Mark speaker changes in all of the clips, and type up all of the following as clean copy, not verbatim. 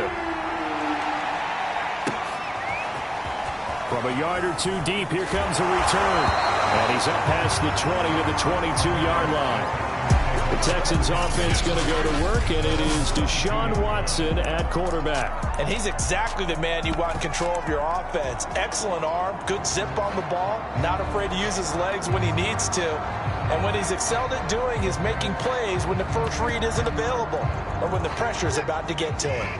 Speaker 1: first. From a yard or two deep, here comes a return. And he's up past the 20 to the 22-yard line. The Texans offense going to go to work, and it is Deshaun Watson at quarterback.
Speaker 2: And he's exactly the man you want in control of your offense. Excellent arm, good zip on the ball, not afraid to use his legs when he needs to. And what he's excelled at doing is making plays when the first read isn't available or when the pressure is about to get to him.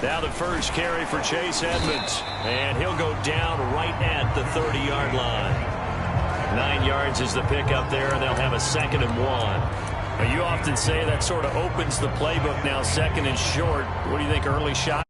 Speaker 1: Now the first carry for Chase Edmonds. And he'll go down right at the 30-yard line. 9 yards is the pickup there, and they'll have a 2nd and 1. Now, you often say that sort of opens the playbook now, 2nd and short. What do you think, early shot?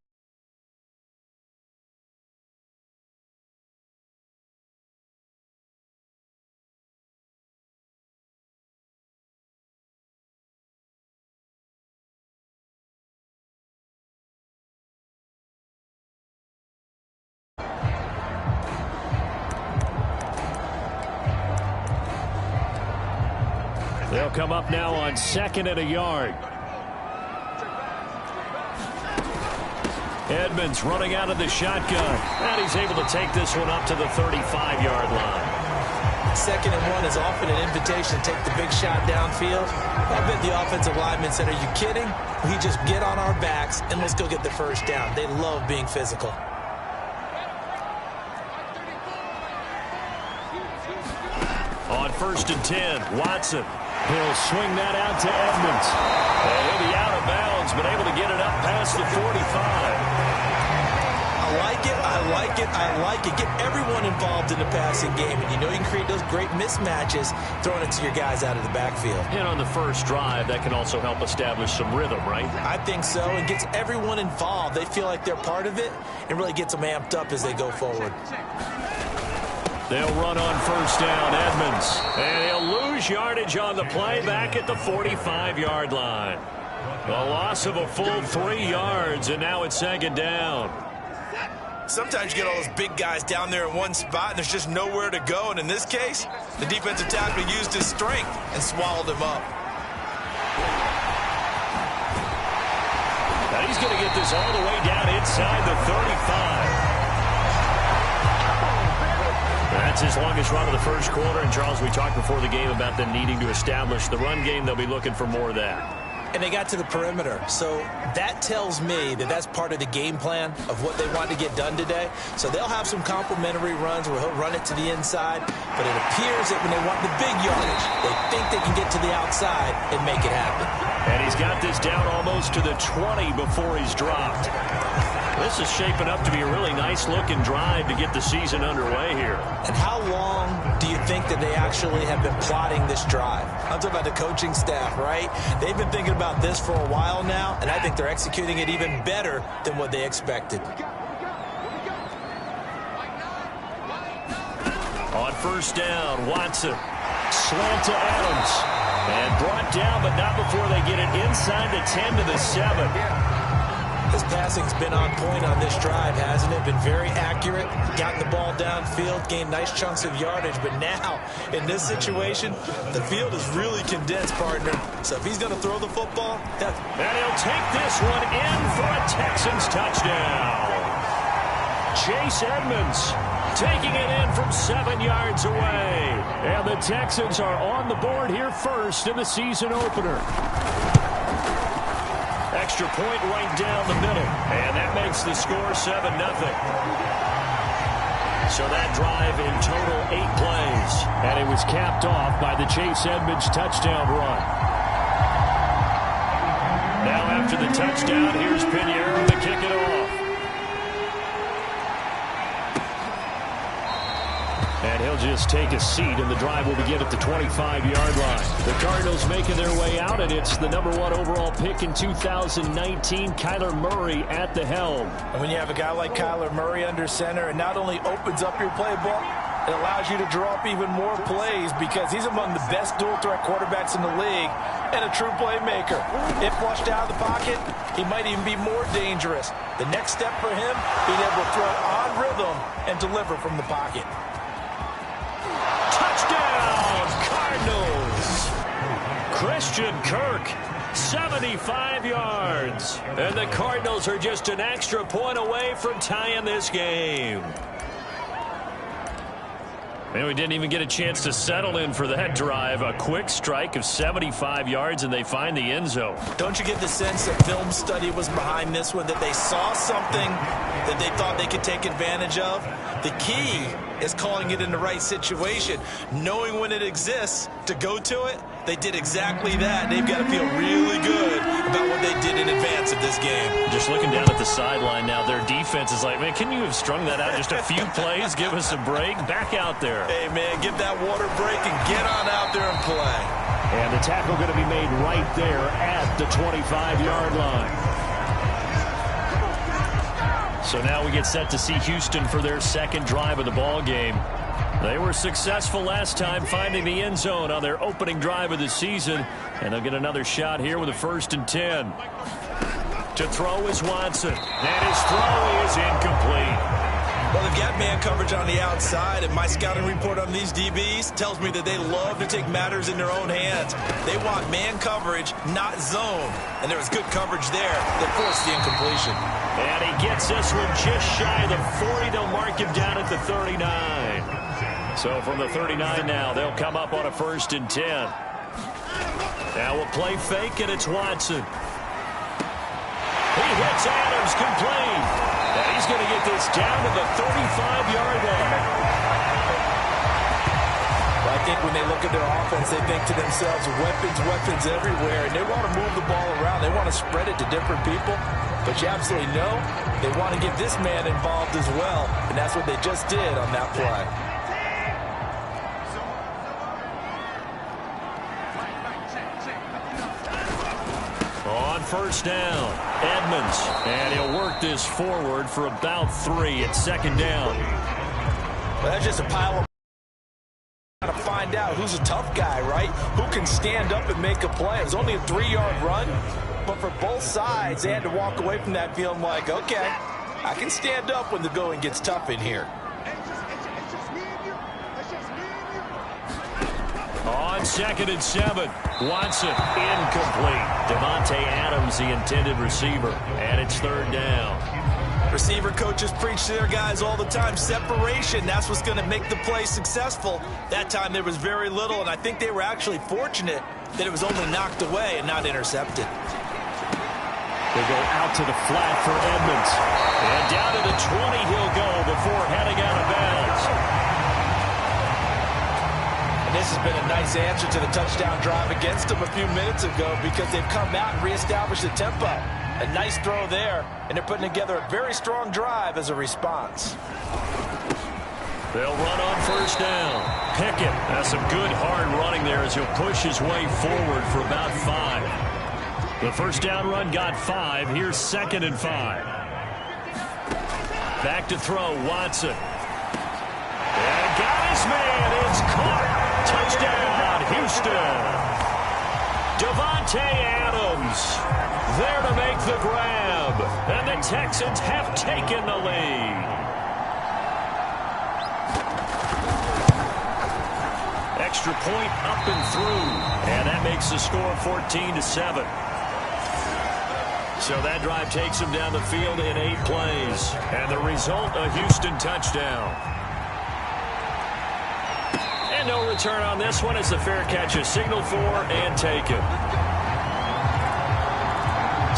Speaker 1: They'll come up now on 2nd and a yard. Edmonds running out of the shotgun. And he's able to take this one up to the 35-yard line.
Speaker 2: 2nd and 1 is often an invitation to take the big shot downfield. I bet the offensive lineman said, are you kidding? We just get on our backs and let's go get the first down. They love being physical.
Speaker 1: On 1st and 10, Watson. He'll swing that out to Edmonds. And he'll be out of bounds, but able to get it up past the 45.
Speaker 2: I like it, I like it, I like it. Get everyone involved in the passing game. And you know you can create those great mismatches throwing it to your guys out of the backfield.
Speaker 1: And on the first drive, that can also help establish some rhythm, right?
Speaker 2: I think so. And gets everyone involved. They feel like they're part of it and really gets them amped up as they go forward.
Speaker 1: They'll run on 1st down, Edmonds. And he'll lose yardage on the play back at the 45-yard line. A loss of a full 3 yards, and now it's 2nd down.
Speaker 2: Sometimes you get all those big guys down there in one spot, and there's just nowhere to go. And in this case, the defensive tackle used his strength and swallowed him up.
Speaker 1: Now he's going to get this all the way down inside the 35. That's his longest run of the first quarter. And, Charles, we talked before the game about them needing to establish the run game. They'll be looking for more of that.
Speaker 2: And they got to the perimeter. So that tells me that that's part of the game plan of what they want to get done today. So they'll have some complementary runs where he'll run it to the inside. But it appears that when they want the big yardage, they think they can get to the outside and make it happen.
Speaker 1: And he's got this down almost to the 20 before he's dropped. This is shaping up to be a really nice-looking drive to get the season underway here.
Speaker 2: And how long do you think that they actually have been plotting this drive? I'm talking about the coaching staff, right? They've been thinking about this for a while now, and I think they're executing it even better than what they expected.
Speaker 1: On 1st down, Watson. Slant to Adams. And brought down, but not before they get it inside the 10 to the 7.
Speaker 2: His passing's been on point on this drive, hasn't it? Been very accurate, gotten the ball downfield, gained nice chunks of yardage. But now, in this situation, the field is really condensed, partner. So if he's going to throw the football,
Speaker 1: and he'll take this one in for a Texans touchdown. Chase Edmonds taking it in from 7 yards away. And the Texans are on the board here first in the season opener. Extra point right down the middle. And that makes the score 7-0. So that drive in total 8 plays. And it was capped off by the Chase Edmonds touchdown run. Now after the touchdown, here's Pinheiro to kick it off. And he'll just take a seat, and the drive will begin at the 25-yard line. The Cardinals making their way out, and it's the #1 overall pick in 2019, Kyler Murray at the helm.
Speaker 2: And when you have a guy like Kyler Murray under center, it not only opens up your playbook, it allows you to draw up even more plays because he's among the best dual-threat quarterbacks in the league and a true playmaker. If flushed out of the pocket, he might even be more dangerous. The next step for him, being able to throw on rhythm and deliver from the pocket.
Speaker 1: Touchdown, Cardinals! Christian Kirk, 75 yards. And the Cardinals are just an extra point away from tying this game. And we didn't even get a chance to settle in for that drive. A quick strike of 75 yards, and they find the end zone.
Speaker 2: Don't you get the sense that film study was behind this one, that they saw something that they thought they could take advantage of? The key is calling it in the right situation, knowing when it exists to go to it. They did exactly that. They've got to feel really good about what they did in advance of this game.
Speaker 1: Just looking down at the sideline now, their defense is like, man, can you have strung that out just a few plays? Give us a break. Back out there.
Speaker 2: Hey, man, give that water break and get on out there and play.
Speaker 1: And the tackle going to be made right there at the 25-yard line. So now we get set to see Houston for their second drive of the ball game. They were successful last time finding the end zone on their opening drive of the season, and they'll get another shot here with a 1st and 10. To throw is Watson, and his throw is incomplete.
Speaker 2: Well, they've got man coverage on the outside, and my scouting report on these DBs tells me that they love to take matters in their own hands. They want man coverage, not zone, and there was good coverage there that forced the incompletion.
Speaker 1: And he gets this one just shy of the 40. They'll mark him down at the 39. So from the 39 now, they'll come up on a 1st and 10. Now we'll play fake, and it's Watson. He hits Adams complete. And he's going to get this down to the 35-yard line.
Speaker 2: Well, I think when they look at their offense, they think to themselves, weapons everywhere, and they want to move the ball around. They want to spread it to different people. But you absolutely know they want to get this man involved as well, and that's what they just did on that play.
Speaker 1: On 1st down, Edmonds, and he'll work this forward for about 3 at 2nd down.
Speaker 2: Well, that's just a pile of to find out who's a tough guy, right? Who can stand up and make a play. It was only a 3-yard run, but for both sides, they had to walk away from that feeling like, okay, I can stand up when the going gets tough in here.
Speaker 1: On 2nd and 7, Watson incomplete. Devontae Adams, the intended receiver, and it's 3rd down.
Speaker 2: Receiver coaches preach to their guys all the time. Separation, that's what's going to make the play successful. That time there was very little, and I think they were actually fortunate that it was only knocked away and not intercepted.
Speaker 1: They go out to the flat for Edmonds. And down to the 20 he'll go before heading out of bounds.
Speaker 2: And this has been a nice answer to the touchdown drive against them a few minutes ago because they've come out and reestablished the tempo. A nice throw there, and they're putting together a very strong drive as a response.
Speaker 1: They'll run on 1st down. Pickett has some good hard running there as he'll push his way forward for about 5. The 1st down run got 5. Here's 2nd and 5. Back to throw, Watson. And got his man. It's caught. Touchdown, Houston. Devontae Adams there to make the grab. And the Texans have taken the lead. Extra point up and through. And that makes the score 14-7. So that drive takes him down the field in 8 plays. And the result, a Houston touchdown. And no return on this one as the fair catch is signaled for and taken.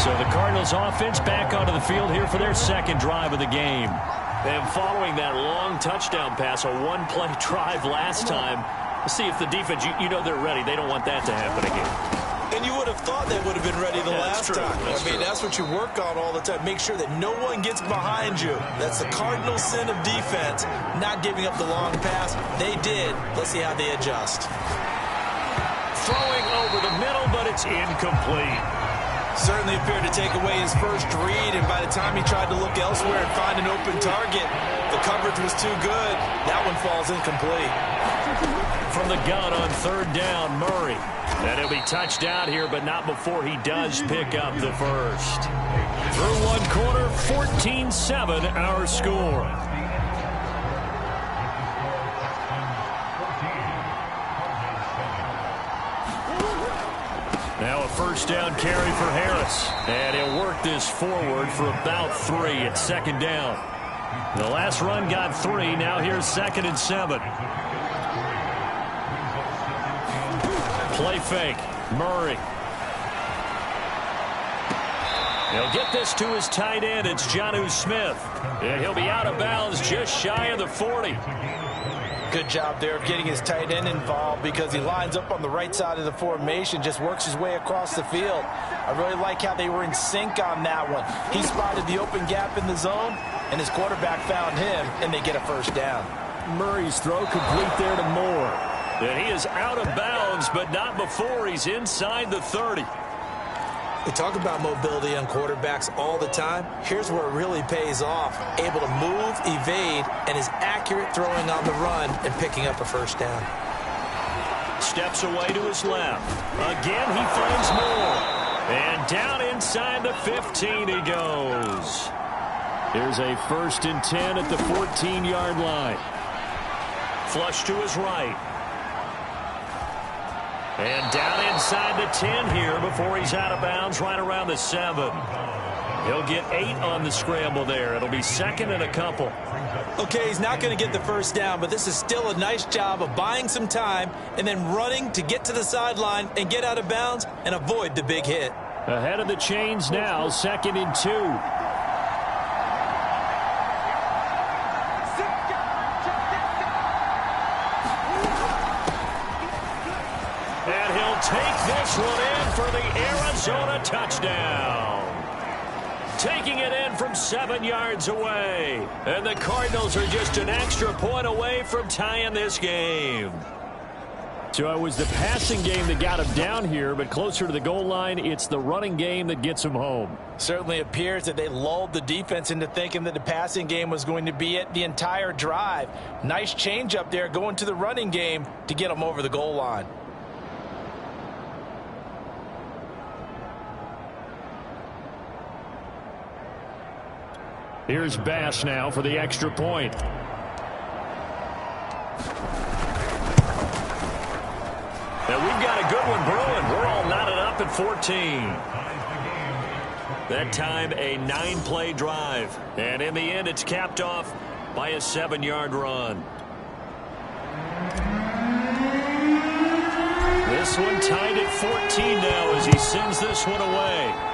Speaker 1: So the Cardinals offense back onto the field here for their 2nd drive of the game. And following that long touchdown pass, a 1-play drive last time, let's see if the defense, you know they're ready. They don't want that to happen again.
Speaker 2: And you would have thought they would have been ready the last time. That's what you work on all the time. Make sure that no one gets behind you. That's the cardinal sin of defense, not giving up the long pass. They did. Let's see how they adjust.
Speaker 1: Throwing over the middle, but it's incomplete.
Speaker 2: Certainly appeared to take away his first read, and by the time he tried to look elsewhere and find an open target, the coverage was too good. That one falls incomplete.
Speaker 1: From the gun on 3rd down, Murray. And he'll be touched out here, but not before he does pick up the first. Through 1 quarter, 14-7 our score. Now a first down carry for Harris. And he'll work this forward for about 3 at second down. The last run got 3. Now here's 2nd and 7. Play fake. Murray. He'll get this to his tight end. It's Jonnu Smith. And he'll be out of bounds just shy of the 40.
Speaker 2: Good job there of getting his tight end involved because he lines up on the right side of the formation, just works his way across the field. I really like how they were in sync on that one. He spotted the open gap in the zone, and his quarterback found him, and they get a first down.
Speaker 1: Murray's throw complete there to Moore. And he is out of bounds, but not before he's inside the 30.
Speaker 2: We talk about mobility on quarterbacks all the time. Here's where it really pays off. Able to move, evade, and is accurate throwing on the run and picking up a first down.
Speaker 1: Steps away to his left. Again, he finds Moore. And down inside the 15 he goes. Here's a 1st and 10 at the 14-yard line. Flush to his right. And down inside the 10 here before he's out of bounds right around the 7. He'll get 8 on the scramble there. It'll be 2nd and a couple.
Speaker 2: Okay, he's not going to get the first down, but this is still a nice job of buying some time and then running to get to the sideline and get out of bounds and avoid the big hit.
Speaker 1: Ahead of the chains now, 2nd and 2. Take this one in for the Arizona touchdown. Taking it in from 7 yards away. And the Cardinals are just an extra point away from tying this game. So it was the passing game that got him down here, but closer to the goal line, it's the running game that gets him home.
Speaker 2: Certainly appears that they lulled the defense into thinking that the passing game was going to be it the entire drive. Nice change up there going to the running game to get them over the goal line.
Speaker 1: Here's Bass now for the extra point. And we've got a good one brewing. We're all knotted up at 14. That time a 9-play drive. And in the end, it's capped off by a 7-yard run. This one tied at 14 now as he sends this one away.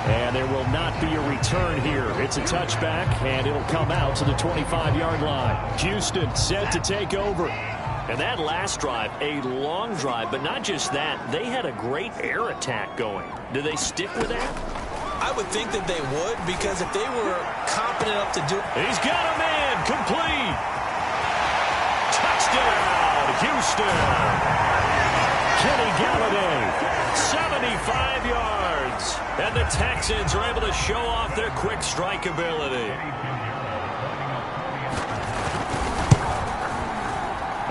Speaker 1: And there will not be a return here. It's a touchback, and it'll come out to the 25-yard line. Houston set to take over. And that last drive, a long drive, but not just that. They had a great air attack going. Do they stick with that?
Speaker 2: I would think that they would, because if they were confident enough to do it.
Speaker 1: He's got a man complete. Touchdown, Houston. Kenny Galladay, 75 yards. And the Texans are able to show off their quick strike ability.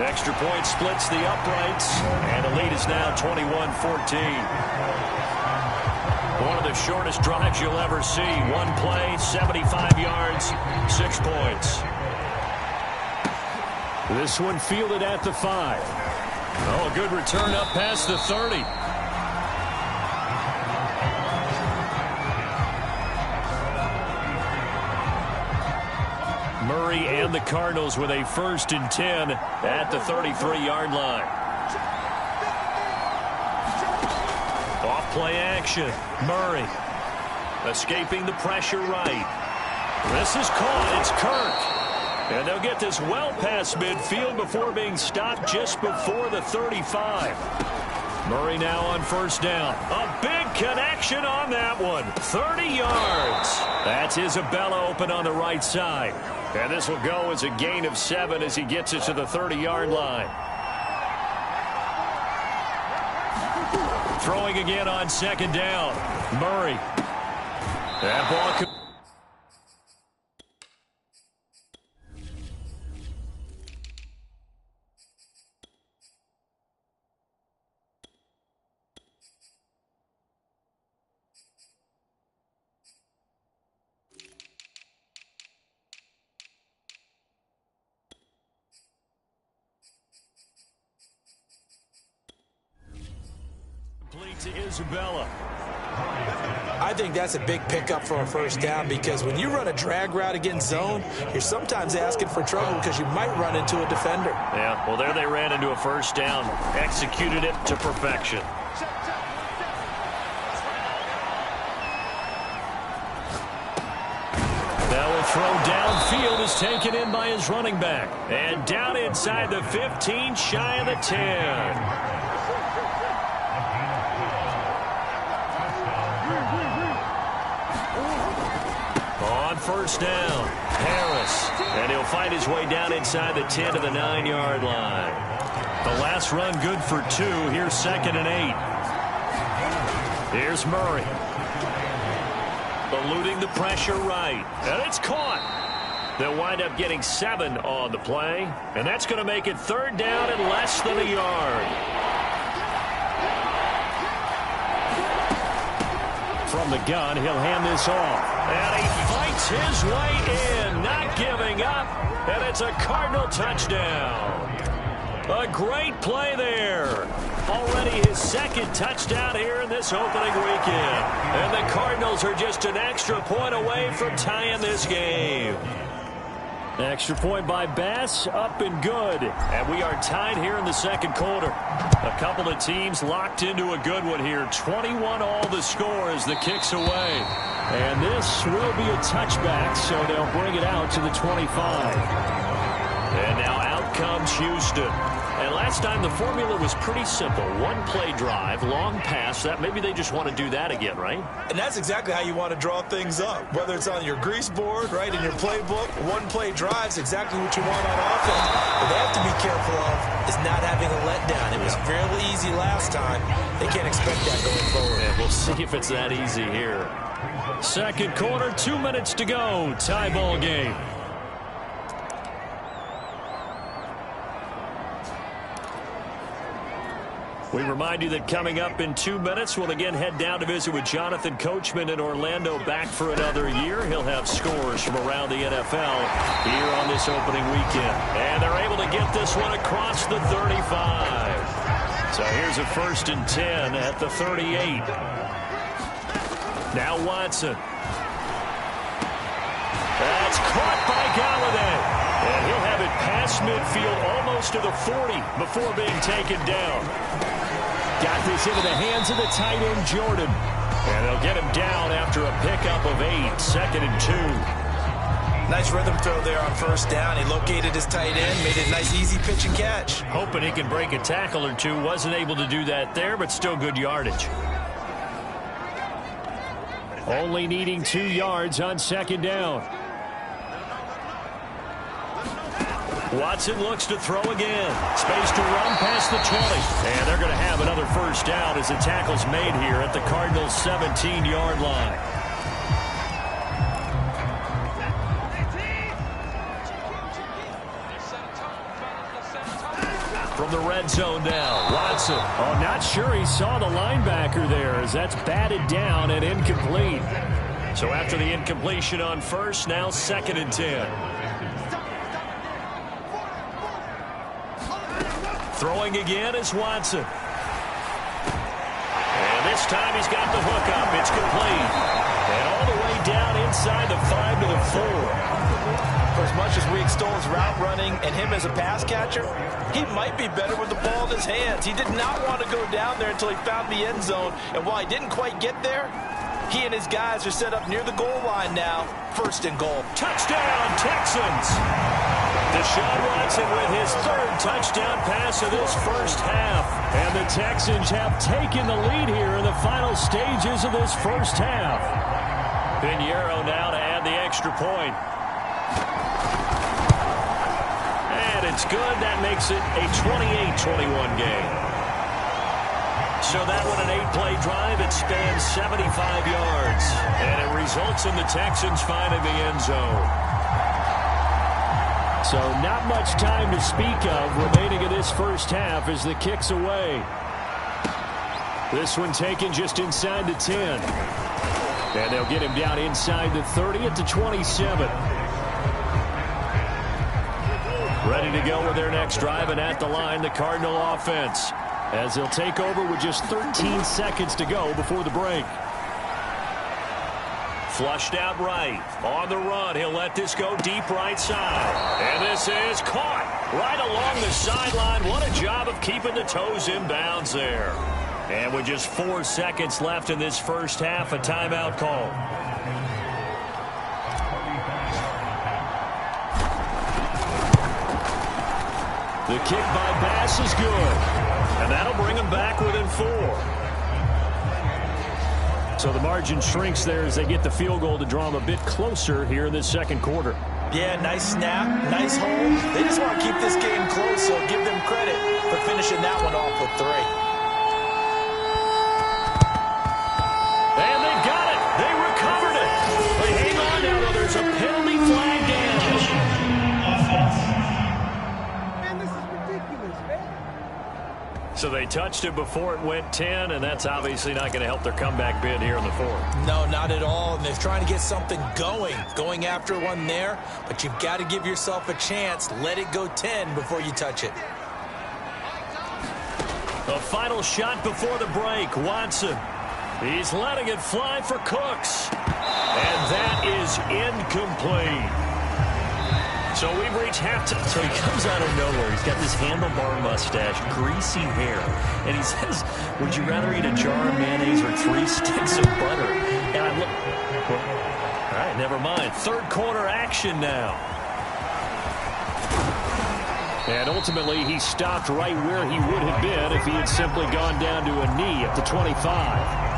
Speaker 1: Extra point splits the uprights, and the lead is now 21-14. One of the shortest drives you'll ever see. One play, 75 yards, 6 points. This one fielded at the 5. Oh, a good return up past the 30. Murray and the Cardinals with a 1st and 10 at the 33-yard line. Off play action. Murray escaping the pressure right. This is caught. It's Kirk. And they'll get this well past midfield before being stopped just before the 35. Murray now on 1st down. A big connection on that one. 30 yards. That's Isabella open on the right side. And this will go as a gain of 7 as he gets it to the 30-yard line. Throwing again on 2nd down. Murray. That ball. To Isabella.
Speaker 2: I think that's a big pickup for a first down because when you run a drag route against zone, you're sometimes asking for trouble because you might run into a defender.
Speaker 1: Yeah, well, there they ran into a first down. Executed it to perfection. That will throw downfield is taken in by his running back. And down inside the 15, shy of the 10. First down, Harris, and he'll find his way down inside the 10 to the 9-yard line. The last run good for 2. Here's 2nd and 8. Here's Murray. Eluding the pressure right, and it's caught. They'll wind up getting 7 on the play, and that's going to make it 3rd down and less than a yard. From the gun, he'll hand this off. And he fights his way in, not giving up. And it's a Cardinal touchdown. A great play there. Already his 2nd touchdown here in this opening weekend. And the Cardinals are just an extra point away from tying this game. Extra point by Bass, up and good. And we are tied here in the 2nd quarter. A couple of teams locked into a good one here. 21 all the score as the kick's away. And this will be a touchback, so they'll bring it out to the 25. And now out comes Houston. And last time the formula was pretty simple. 1-play drive, long pass. That maybe they just want to do that again, right?
Speaker 2: And that's exactly how you want to draw things up. Whether it's on your grease board, right, in your playbook, 1-play drive is exactly what you want on offense. What they have to be careful of is not having a letdown. It was fairly easy last time. They can't expect that going forward.
Speaker 1: Yeah, we'll see if it's that easy here. 2nd quarter, 2 minutes to go. Tie ball game. We remind you that coming up in 2 minutes, we'll again head down to visit with Jonathan Coachman in Orlando, back for another year. He'll have scores from around the NFL here on this opening weekend. And they're able to get this one across the 35. So here's a 1st and 10 at the 38. Now Watson. That's caught by Galladay. And he'll have it past midfield almost to the 40 before being taken down. Got this into the hands of the tight end, Jordan. And they'll get him down after a pickup of 8, 2nd and 2.
Speaker 2: Nice rhythm throw there on 1st down. He located his tight end, made it a nice, easy pitch and catch.
Speaker 1: Hoping he can break a tackle or two. Wasn't able to do that there, but still good yardage. Only needing 2 yards on 2nd down. Watson looks to throw again. Space to run past the 20. And they're going to have another 1st down as the tackle's made here at the Cardinals' 17-yard line. From the red zone now, Watson. Oh, not sure he saw the linebacker there as that's batted down and incomplete. So after the incompletion on 1st, now 2nd and 10. Throwing again is Watson. And this time he's got the hook up. It's complete. And all the way down inside the 5 to the 4.
Speaker 2: For as much as we extol his route running and him as a pass catcher, he might be better with the ball in his hands. He did not want to go down there until he found the end zone. And while he didn't quite get there, he and his guys are set up near the goal line now. 1st and goal.
Speaker 1: Touchdown, Texans. Deshaun Watson with his 3rd touchdown pass of this 1st half. And the Texans have taken the lead here in the final stages of this 1st half. Pinheiro now to add the extra point. And it's good. That makes it a 28-21 game. So that one, an 8-play drive. It spans 75 yards. And it results in the Texans finding the end zone. So not much time to speak of remaining in this 1st half as the kick's away. This one taken just inside the 10. And they'll get him down inside the 30 at the 27. Ready to go with their next drive, and at the line, the Cardinal offense. as he'll take over with just 13 seconds to go before the break. Flushed out right. On the run, he'll let this go deep right side. And this is caught right along the sideline. What a job of keeping the toes in bounds there. And with just 4 seconds left in this first half, a timeout call. The kick by Bass is good. And that'll bring him back within 4. So the margin shrinks there as they get the field goal to draw them a bit closer here in this second quarter.
Speaker 2: Yeah, nice snap, nice hold. They just want to keep this game close, so give them credit for finishing that one off with 3.
Speaker 1: And they've got it. They recovered it. But hang on now, though. There's a penalty flag down.
Speaker 3: Man, this is ridiculous, man.
Speaker 2: So they touched it before it went 10, and that's obviously not going to help their comeback bid here in the 4th.
Speaker 4: No, not at all. And they're trying to get something going after one there. But you've got to give yourself a chance. Let it go 10 before you touch it.
Speaker 1: A final shot before the break. Watson. He's letting it fly for Cooks. And that is incomplete. So we've reached halftime.
Speaker 5: So he comes out of nowhere. He's got this handlebar mustache, greasy hair. And he says, would you rather eat a jar of mayonnaise or 3 sticks of butter? And I look, well,
Speaker 1: all right, never mind. Third quarter action now. And ultimately, he stopped right where he would have been if he had simply gone down to a knee at the 25.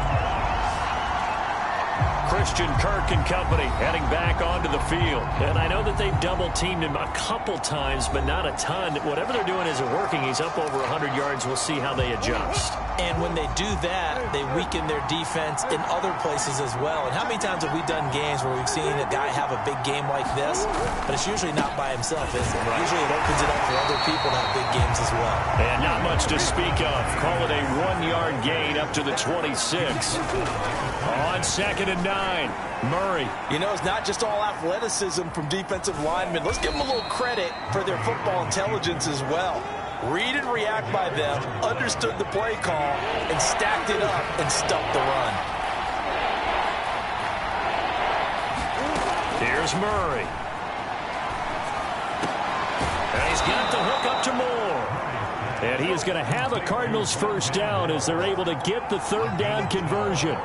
Speaker 1: Christian Kirk and company heading back onto the field. And I know that they've double-teamed him a couple times, but not a ton. Whatever they're doing isn't working. He's up over 100 yards. We'll see how they adjust.
Speaker 4: And when they do that, they weaken their defense in other places as well. And how many times have we done games where we've seen a guy have a big game like this, but it's usually not by himself, is it? Right. Usually it opens it up for other people to have big games as well.
Speaker 1: And not much to speak of. Call it a 1-yard gain up to the 26. On 2nd and 9. Murray.
Speaker 2: You know, it's not just all athleticism from defensive linemen. Let's give them a little credit for their football intelligence as well. Read and react by them, understood the play call, and stacked it up and stuffed the run.
Speaker 1: Here's Murray. And he's got the hook up to Moore. And he is going to have a Cardinals first down as they're able to get the 3rd down conversion.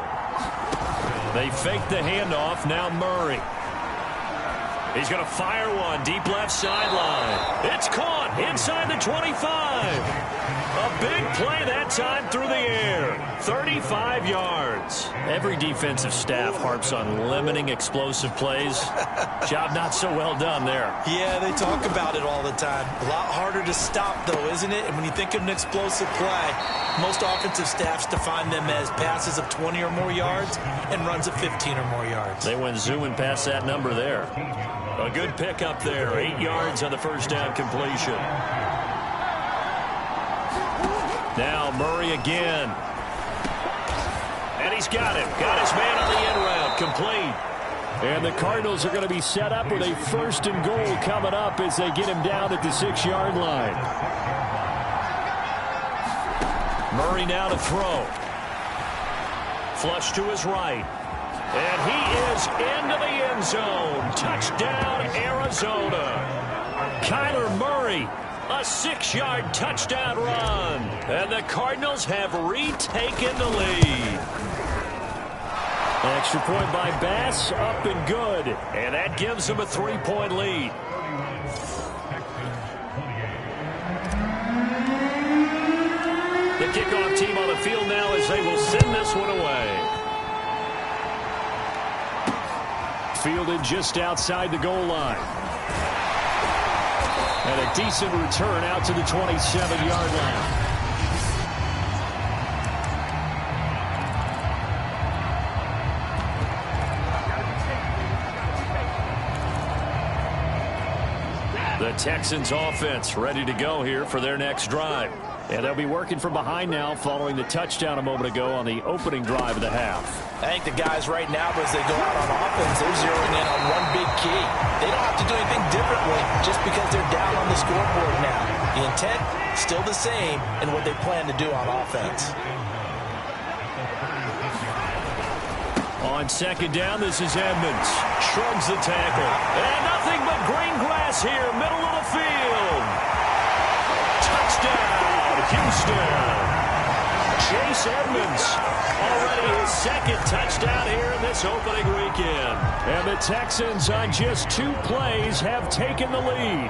Speaker 1: They fake the handoff. Now Murray. He's going to fire one deep left sideline. It's caught inside the 25. A big play that time through the air. 35 yards. Every defensive staff harps on limiting explosive plays. Job not so well done there.
Speaker 4: Yeah, they talk about it all the time. A lot harder to stop, though, isn't it? And when you think of an explosive play, most offensive staffs define them as passes of 20 or more yards and runs of 15 or more yards.
Speaker 1: They went zooming past that number there. A good pickup there. 8 yards on the first down completion. Now Murray again. And he's got him. Got his man on the end route. Complete. And the Cardinals are going to be set up with a 1st and goal coming up as they get him down at the 6-yard line. Murray now to throw. Flush to his right. And he is into the end zone. Touchdown, Arizona. Kyler Murray, a 6-yard touchdown run. And the Cardinals have retaken the lead. An extra point by Bass, up and good. And that gives them a 3-point lead. The kickoff team on the field now as they will send this one away. Fielded just outside the goal line. And a decent return out to the 27-yard line. The Texans offense ready to go here for their next drive. And they'll be working from behind now following the touchdown a moment ago on the opening drive of the half.
Speaker 2: I think the guys right now, as they go out on offense, they're zeroing in on one big key. They don't have to do anything differently just because they're down on the scoreboard now.
Speaker 4: The intent, still the same in what they plan to do on offense.
Speaker 1: On second down, this is Edmonds. Shrugs the tackle. And nothing but green grass here, middle of the field. Touchdown, Houston. Chase Edmonds, already his second touchdown here in this opening weekend. And the Texans, on just 2 plays, have taken the lead.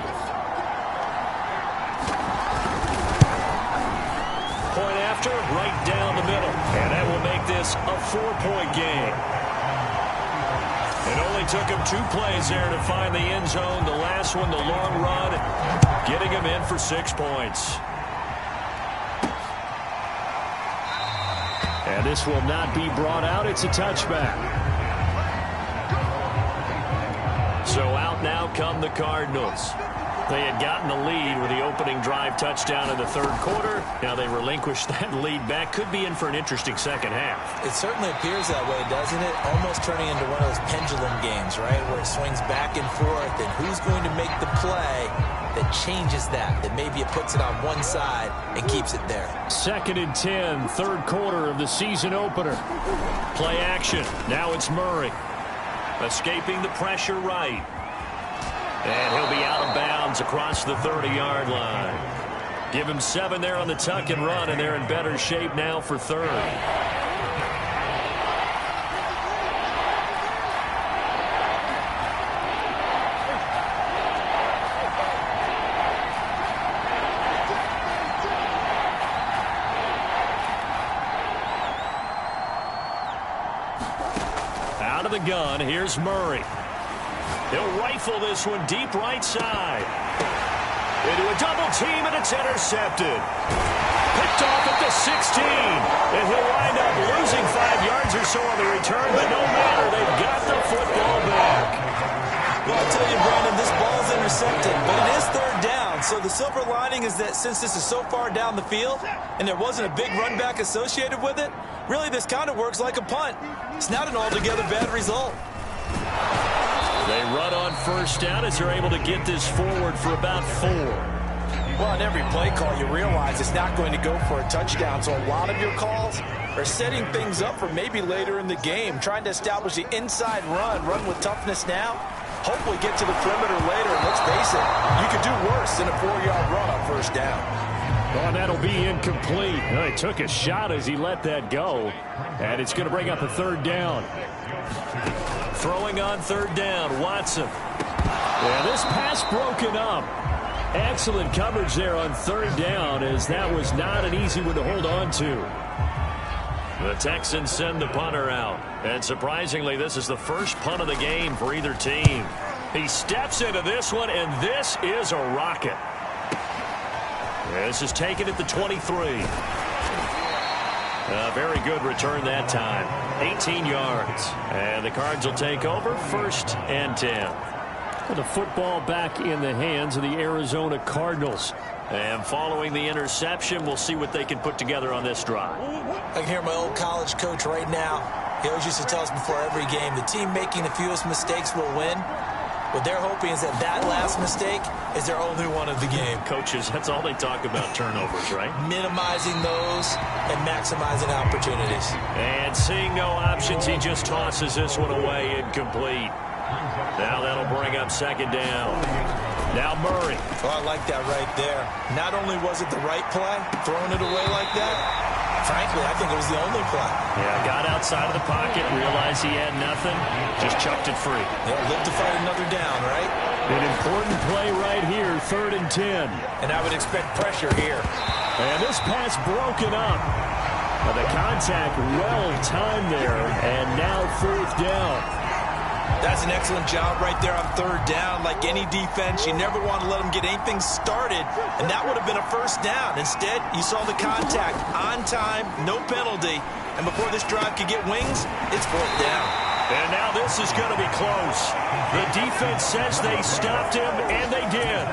Speaker 1: Point after, right down the middle. And that will make this a 4-point game. It only took him 2 plays there to find the end zone. The last one, the long run, getting him in for 6 points. And this will not be brought out. It's a touchback. So out now come the Cardinals. They had gotten the lead with the opening drive touchdown in the 3rd quarter. Now they relinquished that lead back. Could be in for an interesting second half.
Speaker 4: It certainly appears that way, doesn't it? Almost turning into one of those pendulum games, right? Where it swings back and forth, and who's going to make the play that changes that maybe it puts it on one side and keeps it there.
Speaker 1: 2nd and 10, 3rd quarter of the season opener. Play action. Now it's Murray. Escaping the pressure right. And he'll be out of bounds across the 30-yard line. Give him 7 there on the tuck and run, and they're in better shape now for 3rd. Out of the gun, here's Murray. He'll rifle this one deep right side. Into a double team, and it's intercepted. Picked off at the 16. And he'll wind up losing 5 yards or so on the return, but no matter, they've got the football back.
Speaker 4: Well, I'll tell you, Brandon, this ball's intercepted, but it is 3rd down. So the silver lining is that since this is so far down the field and there wasn't a big run back associated with it, really this kind of works like a punt. It's not an altogether bad result.
Speaker 1: They run on 1st down as they're able to get this forward for about 4.
Speaker 2: Well, on every play call, you realize it's not going to go for a touchdown, so a lot of your calls are setting things up for maybe later in the game, trying to establish the inside run with toughness now, hopefully get to the perimeter later, and let's face it, you could do worse than a 4-yard run on 1st down.
Speaker 1: Well, that'll be incomplete. He took a shot as he let that go, and it's going to bring up a 3rd down. Throwing on 3rd down, Watson. Yeah, this pass broken up. Excellent coverage there on 3rd down, as that was not an easy one to hold on to. The Texans send the punter out. And surprisingly, this is the first punt of the game for either team. He steps into this one, and this is a rocket. This is taken at the 23. A very good return that time. 18 yards. And the Cards will take over 1st and 10. The football back in the hands of the Arizona Cardinals. And following the interception, we'll see what they can put together on this drive.
Speaker 4: I can hear my old college coach right now. He always used to tell us before every game, the team making the fewest mistakes will win. What they're hoping is that last mistake is their only one of the game.
Speaker 1: Coaches, that's all they talk about, turnovers, right?
Speaker 4: Minimizing those and maximizing opportunities.
Speaker 1: And seeing no options, he just tosses this one away incomplete. Now that'll bring up 2nd down. Now Murray.
Speaker 4: Oh, I like that right there. Not only was it the right play, throwing it away like that, frankly, I think it was the only play.
Speaker 1: Yeah, got outside of the pocket, realized he had nothing, just chucked it free.
Speaker 4: Yeah, live to fight another down, right?
Speaker 1: An important play right here, 3rd and 10.
Speaker 2: And I would expect pressure here.
Speaker 1: And this pass broken up. The contact well timed there, and now 4th down.
Speaker 4: That's an excellent job right there on 3rd down. Like any defense, you never want to let them get anything started, and that would have been a 1st down. Instead, you saw the contact on time, no penalty, and before this drive could get wings, it's 4th down.
Speaker 1: And now this is going to be close. The defense says they stopped him, and they did.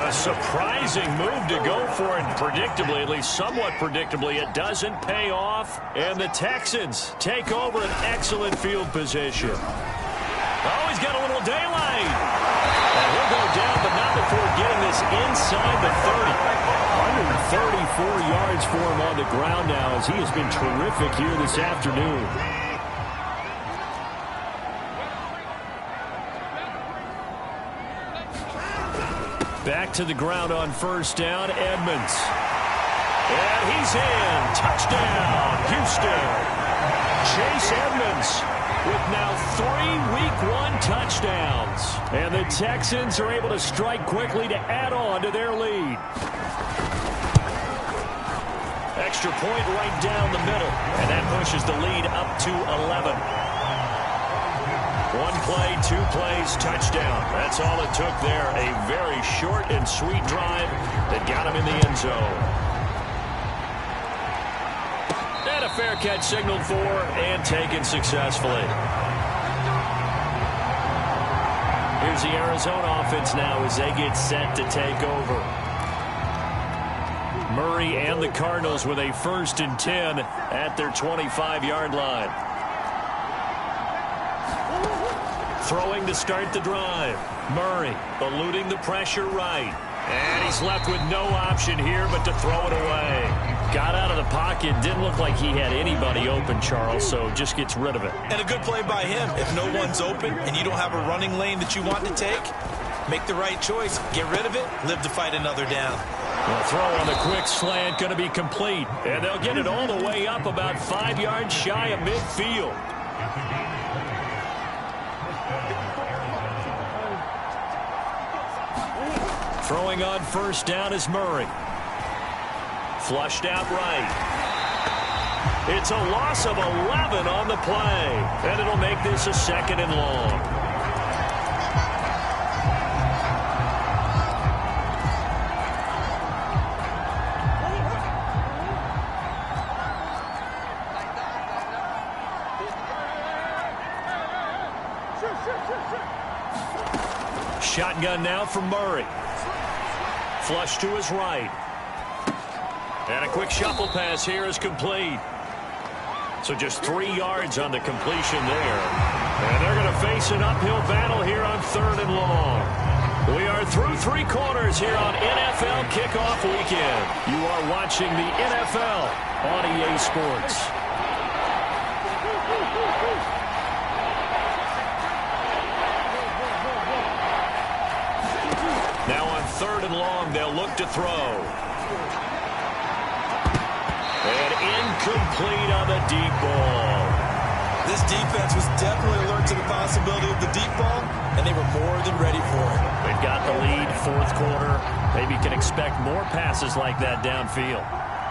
Speaker 1: A surprising move to go for it, and predictably, at least somewhat predictably, it doesn't pay off, and the Texans take over an excellent field position. Oh, he's got a little daylight. And he'll go down, but not before getting this inside the 30. 34 yards for him on the ground now, as he has been terrific here this afternoon. Back to the ground on first down, Edmonds. And he's in. Touchdown, Houston. Chase Edmonds with now 3 Week 1 touchdowns. And the Texans are able to strike quickly to add on to their lead. Extra point right down the middle. And that pushes the lead up to 11. 1 play, 2 plays, touchdown. That's all it took there. A very short and sweet drive that got him in the end zone. And a fair catch signaled for and taken successfully. Here's the Arizona offense now as they get set to take over. Murray and the Cardinals with a 1st and 10 at their 25-yard line. Throwing to start the drive. Murray eluding the pressure right. And he's left with no option here but to throw it away. Got out of the pocket. Didn't look like he had anybody open, Charles, so just gets rid of it.
Speaker 4: And a good play by him. If no one's open and you don't have a running lane that you want to take, make the right choice. Get rid of it. Live to fight another down.
Speaker 1: The throw on the quick slant going to be complete. And they'll get it all the way up about 5 yards shy of midfield. Throwing on first down is Murray. Flushed out right. It's a loss of 11 on the play. And it'll make this a 2nd and long. Shotgun now from Murray. Flush to his right. And a quick shuffle pass here is complete. So just 3 yards on the completion there. And they're going to face an uphill battle here on 3rd and long. We are through 3 quarters here on NFL Kickoff Weekend. You are watching the NFL on EA Sports. Now on 3rd and long, they'll look to throw. And incomplete on the deep ball.
Speaker 4: This defense was definitely alert to the possibility of the deep ball, and they were more than ready for it.
Speaker 1: They've got the lead, 4th quarter. Maybe can expect more passes like that downfield.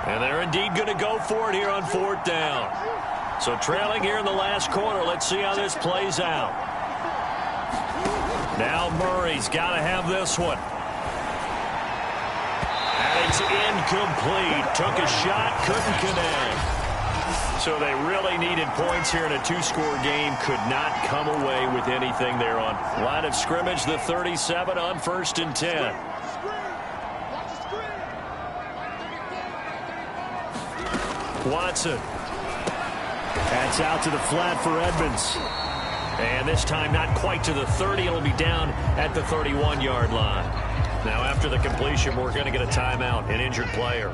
Speaker 1: And they're indeed going to go for it here on 4th down. So trailing here in the last quarter, let's see how this plays out. Now Murray's got to have this one. And it's incomplete. Took a shot, couldn't connect. So they really needed points here in a 2-score game. Could not come away with anything there on line of scrimmage. The 37 on 1st and 10. Watson. That's out to the flat for Edmonds. And this time not quite to the 30. It'll be down at the 31-yard line. Now after the completion, we're going to get a timeout, an injured player.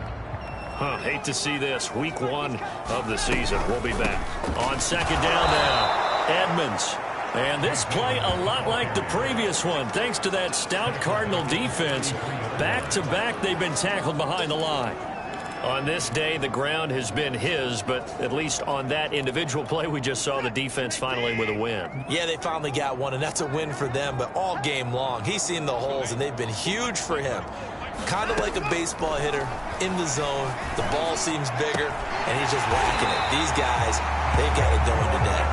Speaker 1: Hate to see this. Week 1 of the season. We'll be back. On 2nd down now, Edmonds. And this play a lot like the previous one. Thanks to that stout Cardinal defense. Back-to-back, they've been tackled behind the line. On this day, the ground has been his, but at least on that individual play, we just saw the defense finally with a win.
Speaker 4: Yeah, they finally got one, and that's a win for them, but all game long, he's seen the holes, and they've been huge for him. Kind of like a baseball hitter in the zone. The ball seems bigger, and he's just whacking it. These guys, they've got it going today.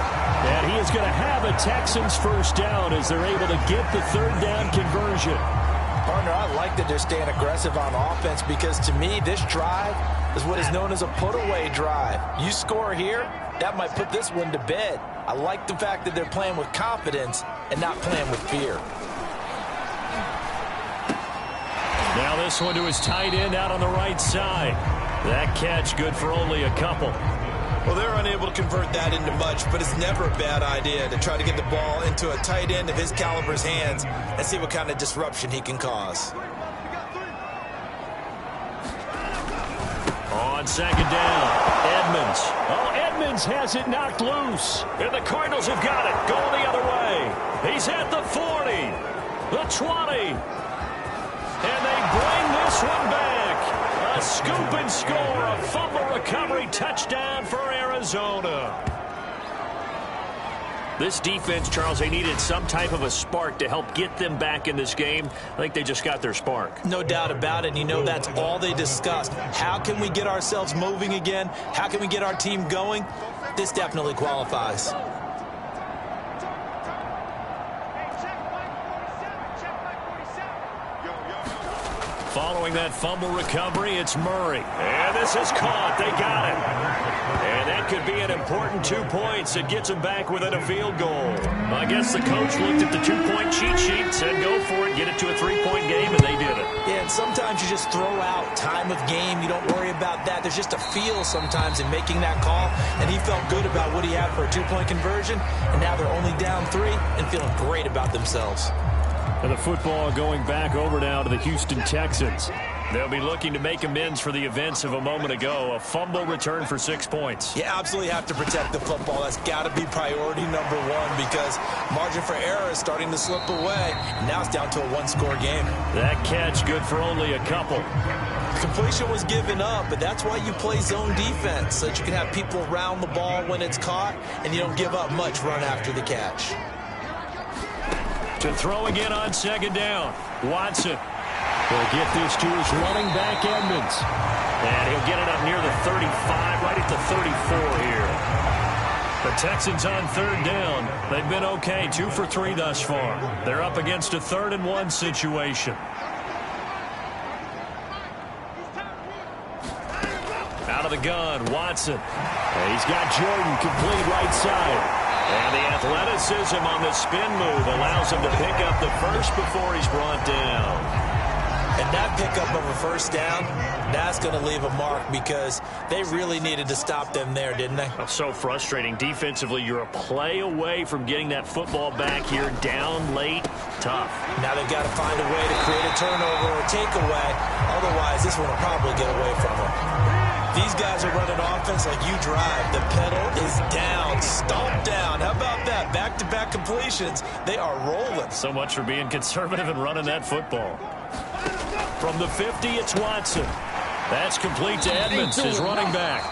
Speaker 1: And he is going to have a Texans 1st down as they're able to get the 3rd down conversion.
Speaker 2: Partner, I like that they're staying aggressive on offense because, to me, this drive is what is known as a put-away drive. You score here, that might put this one to bed. I like the fact that they're playing with confidence and not playing with fear.
Speaker 1: Now this one to his tight end out on the right side. That catch good for only a couple.
Speaker 4: Well, they're unable to convert that into much, but it's never a bad idea to try to get the ball into a tight end of his caliber's hands and see what kind of disruption he can cause.
Speaker 1: on second down. Edmonds. Oh, Edmonds has it knocked loose. And the Cardinals have got it. Going the other way. He's at the 40. The 20. And they bring this one back. A scoop and score. A fumble recovery touchdown for Arizona. This defense, Charles, they needed some type of a spark to help get them back in this game. I think they just got their spark.
Speaker 4: No doubt about it. And you know that's all they discussed. How can we get ourselves moving again? How can we get our team going? This definitely qualifies.
Speaker 1: Following that fumble recovery, it's Murray. And this is caught. They got it. And that could be an important 2 points. It gets them back within a field goal. I guess the coach looked at the 2-point cheat sheet, said go for it, get it to a 3-point game, and they did it.
Speaker 4: Yeah, and sometimes you just throw out time of game. You don't worry about that. There's just a feel sometimes in making that call, and he felt good about what he had for a 2-point conversion, and now they're only down 3 and feeling great about themselves.
Speaker 1: And the football going back over now to the Houston Texans. They'll be looking to make amends for the events of a moment ago. A fumble return for 6 points.
Speaker 4: You absolutely have to protect the football. That's got to be priority number one because margin for error is starting to slip away. And now it's down to a one-score game.
Speaker 1: That catch good for only a couple.
Speaker 4: Completion was given up, but that's why you play zone defense, so that you can have people around the ball when it's caught, and you don't give up much run after the catch.
Speaker 1: To throw again on second down. Watson will get this to his running back, Edmonds. And he'll get it up near the 35, right at the 34 here. The Texans on third down. They've been okay, 2 for 3 thus far. They're up against a 3rd and 1 situation. Out of the gun, Watson. And he's got Jordan complete right side. And the athleticism on the spin move allows him to pick up the first before he's brought down.
Speaker 4: And that pickup of a first down, that's going to leave a mark because they really needed to stop them there, didn't they?
Speaker 1: Oh, so frustrating. Defensively, you're a play away from getting that football back here down late. Tough.
Speaker 4: Now they've got to find a way to create a turnover or takeaway. Otherwise, this one will probably get away from them. These guys are running offense like you drive. The pedal is down, stomped down. How about that? Back-to-back completions. They are rolling.
Speaker 1: So much for being conservative and running that football. From the 50, it's Watson. That's complete to Edmonds, his running back.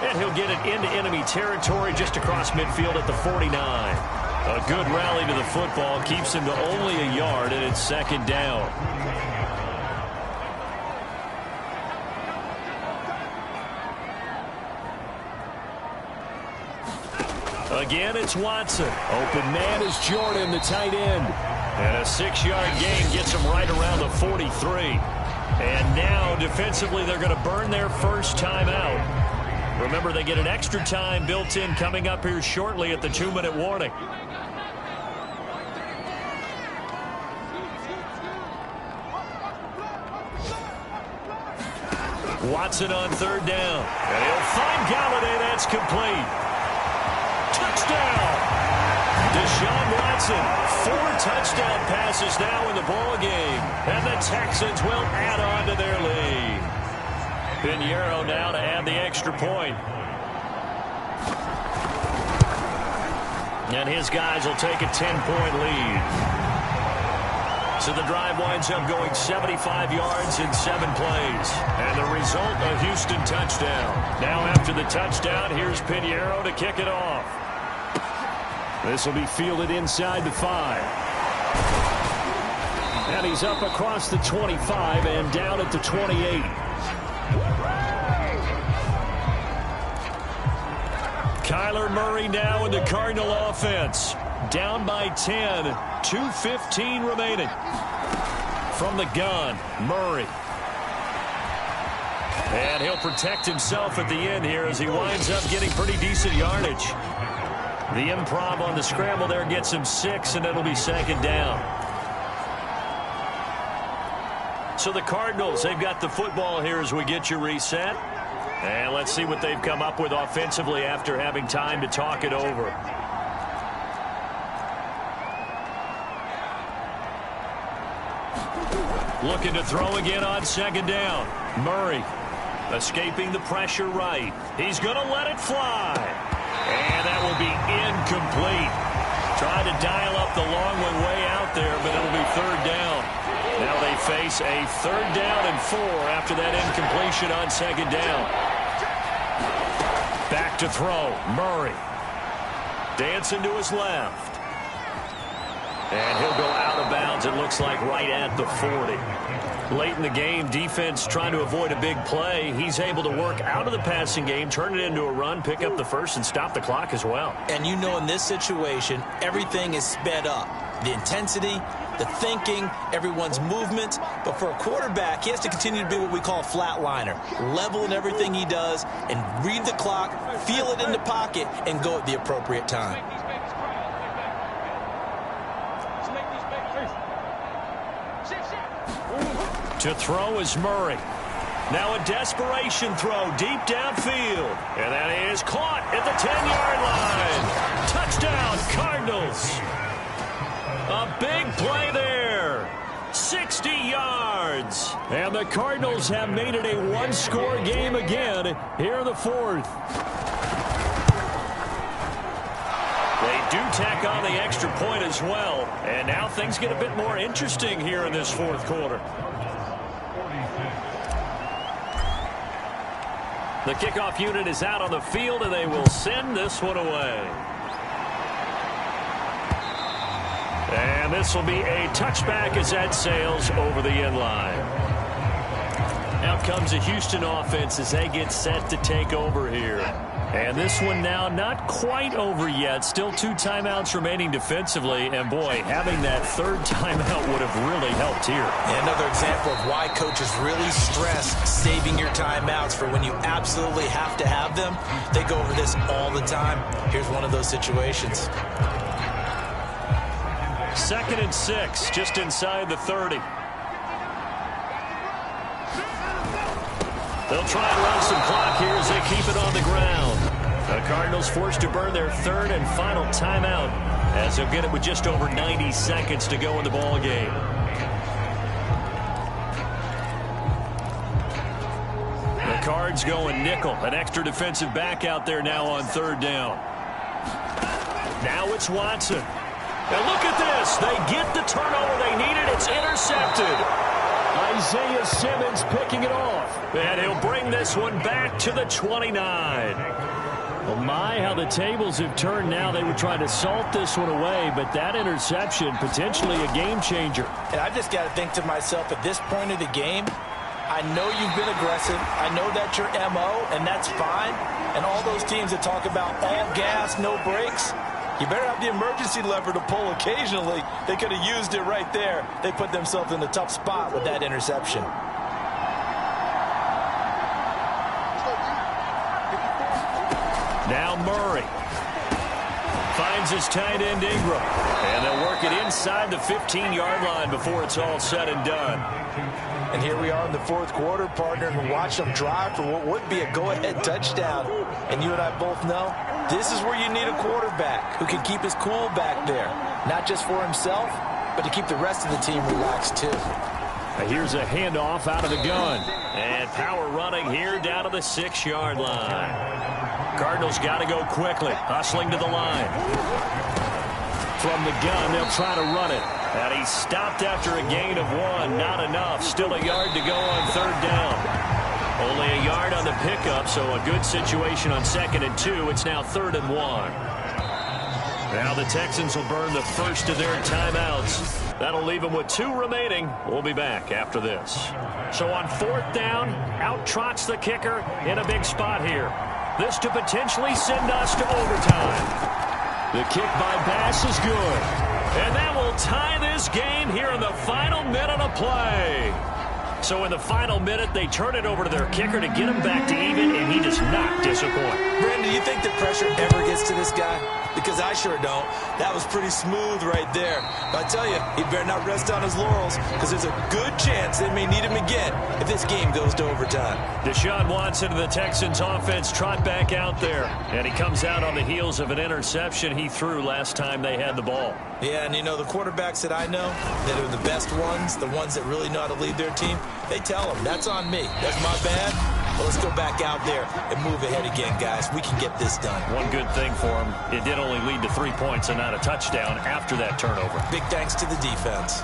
Speaker 1: And he'll get it into enemy territory just across midfield at the 49. A good rally to the football keeps him to only a yard, and it's second down. Again, it's Watson. Open man is Jordan, the tight end. And a 6-yard gain gets him right around the 43. And now, defensively, they're going to burn their first time out. Remember, they get an extra time built in coming up here shortly at the 2-minute warning. Watson on third down. And he'll find Galladay. That's complete. Touchdown! Deshaun Watson, 4 touchdown passes now in the ball game, and the Texans will add on to their lead. Pinheiro now to add the extra point. And his guys will take a 10-point lead. So the drive winds up going 75 yards in 7 plays. And the result, a Houston touchdown. Now after the touchdown, here's Pinheiro to kick it off. This will be fielded inside the 5. And he's up across the 25 and down at the 28. Kyler Murray now in the Cardinal offense. Down by 10. 2:15 remaining. From the gun, Murray. And he'll protect himself at the end here as he winds up getting pretty decent yardage. The improv on the scramble there gets him 6, and it'll be second down. So the Cardinals, they've got the football here as we get you reset. And let's see what they've come up with offensively after having time to talk it over. Looking to throw again on second down. Murray. Escaping the pressure right. He's going to let it fly. And that will be incomplete. Tried to dial up the long one way out there, but it'll be third down. Now they face a 3rd down and 4 after that incompletion on 2nd down. Back to throw. Murray. Dancing to his left. And he'll go out of bounds, it looks like, right at the 40. Late in the game, defense trying to avoid a big play. He's able to work out of the passing game, turn it into a run, pick up the first, and stop the clock as well.
Speaker 4: And you know in this situation, everything is sped up. The intensity, the thinking, everyone's movement. But for a quarterback, he has to continue to be what we call a flatliner. Level in everything he does and read the clock, feel it in the pocket, and go at the appropriate time.
Speaker 1: To throw is Murray. Now a desperation throw deep downfield. And that is caught at the 10-yard line. Touchdown, Cardinals. A big play there. 60 yards. And the Cardinals have made it a one-score game again here in the 4th. They do tack on the extra point as well. And now things get a bit more interesting here in this 4th quarter. The kickoff unit is out on the field, and they will send this one away. And this will be a touchback as that sails over the end line. Out comes the Houston offense as they get set to take over here. And this one now not quite over yet. Still 2 timeouts remaining defensively. And, boy, having that 3rd timeout would have really helped here.
Speaker 4: And another example of why coaches really stress saving your timeouts for when you absolutely have to have them. They go over this all the time. Here's one of those situations.
Speaker 1: 2nd and 6, just inside the 30. They'll try and run some clock here as they keep it on the ground. The Cardinals forced to burn their 3rd and final timeout as they'll get it with just over 90 seconds to go in the ball game. The Cards going nickel, an extra defensive back out there now on 3rd down. Now it's Watson. And look at this. They get the turnover they needed. It's intercepted. Isaiah Simmons picking it off. And he'll bring this one back to the 29. Well, my, how the tables have turned now. They would try to salt this one away, but that interception, potentially a game changer.
Speaker 2: And I just got to think to myself, at this point of the game, I know you've been aggressive. I know that's your MO, and that's fine. And all those teams that talk about all gas, no brakes, you better have the emergency lever to pull occasionally. They could have used it right there. They put themselves in a tough spot with that interception.
Speaker 1: Now Murray finds his tight end Ingram. And they'll work it inside the 15-yard line before it's all said and done.
Speaker 2: And here we are in the 4th quarter, partner, and watch them drive for what would be a go-ahead touchdown. And you and I both know this is where you need a quarterback who can keep his cool back there. Not just for himself, but to keep the rest of the team relaxed too.
Speaker 1: Here's a handoff out of the gun. And power running here down to the 6-yard line. Cardinals got to go quickly, hustling to the line. From the gun, they'll try to run it. And he's stopped after a gain of 1. Not enough. Still a yard to go on 3rd down. Only a yard on the pickup, so a good situation on 2nd and 2. It's now 3rd and 1. Now the Texans will burn the first of their timeouts. That'll leave them with 2 remaining. We'll be back after this. So on 4th down, out trots the kicker in a big spot here. This to potentially send us to overtime. The kick by Bass is good. And that will tie this game here in the final minute of play. So in the final minute, they turn it over to their kicker to get him back to even, and he does not disappoint.
Speaker 4: Brandon, do you think the pressure ever gets to this guy? Because I sure don't. That was pretty smooth right there. But I tell you, he better not rest on his laurels, because there's a good chance they may need him again if this game goes to overtime.
Speaker 1: Deshaun Watson of the Texans offense trot back out there. And he comes out on the heels of an interception he threw last time they had the ball.
Speaker 4: Yeah, and you know, the quarterbacks that I know that are the best ones, the ones that really know how to lead their team, they tell them, that's on me. That's my bad. Well, let's go back out there and move ahead again, guys. We can get this done.
Speaker 1: One good thing for him, it did only lead to 3 points and not a touchdown after that turnover.
Speaker 4: Big thanks to the defense.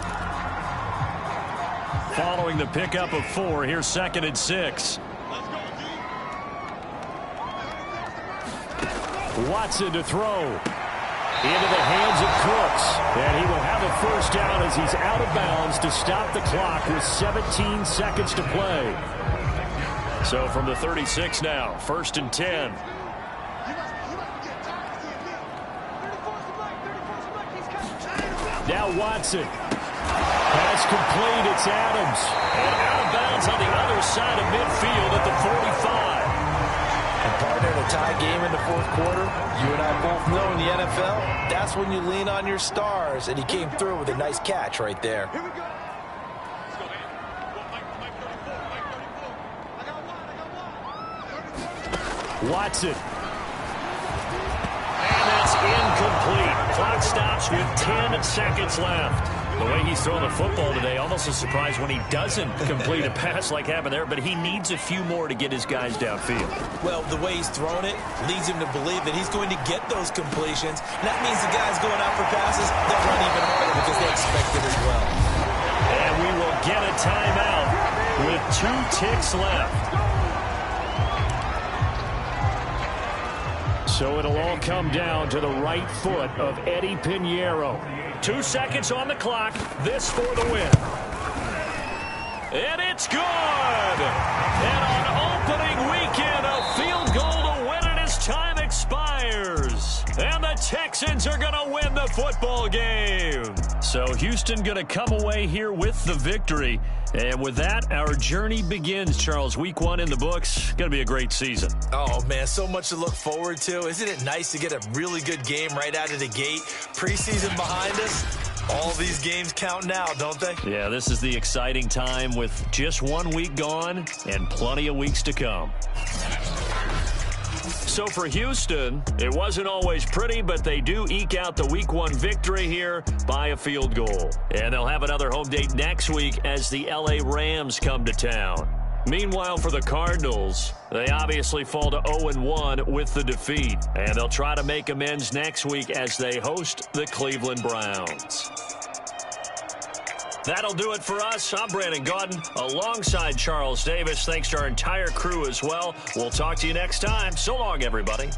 Speaker 1: Following the pickup of 4, here's 2nd and 6. Watson to throw. Into the hands of Cooks. And he will have a first down as he's out of bounds to stop the clock with 17 seconds to play. So from the 36 now, 1st and 10. Now Watson. Pass complete. It's Adams. And out of bounds on the other side of midfield at the 45.
Speaker 2: And partner, in a tie game in the 4th quarter, you and I both know in the NFL, that's when you lean on your stars. And he came through with a nice catch right there.
Speaker 1: Watson. And that's incomplete. Clock stops with 10 seconds left. The way he's throwing the football today, almost a surprise when he doesn't complete a pass like happened there, but he needs a few more to get his guys downfield.
Speaker 4: Well, the way he's thrown it leads him to believe that he's going to get those completions. And that means the guys going out for passes, they'll run even harder because they expect it as well.
Speaker 1: And we will get a timeout with 2 ticks left. So it'll all come down to the right foot of Eddie Pinheiro. 2 seconds on the clock. This for the win. And it's good. And on opening weekend, a field goal to win it as time expires. And the Texans are going to win the football game. So Houston going to come away here with the victory. And with that, our journey begins, Charles. Week 1 in the books. Going to be a great season.
Speaker 4: Oh, man, so much to look forward to. Isn't it nice to get a really good game right out of the gate? Preseason behind us. All these games count now, don't they?
Speaker 1: Yeah, this is the exciting time with just 1 week gone and plenty of weeks to come. So for Houston, it wasn't always pretty, but they do eke out the Week 1 victory here by a field goal. And they'll have another home date next week as the LA Rams come to town. Meanwhile, for the Cardinals, they obviously fall to 0-1 with the defeat. And they'll try to make amends next week as they host the Cleveland Browns. That'll do it for us. I'm Brandon Gaudin alongside Charles Davis. Thanks to our entire crew as well. We'll talk to you next time. So long, everybody.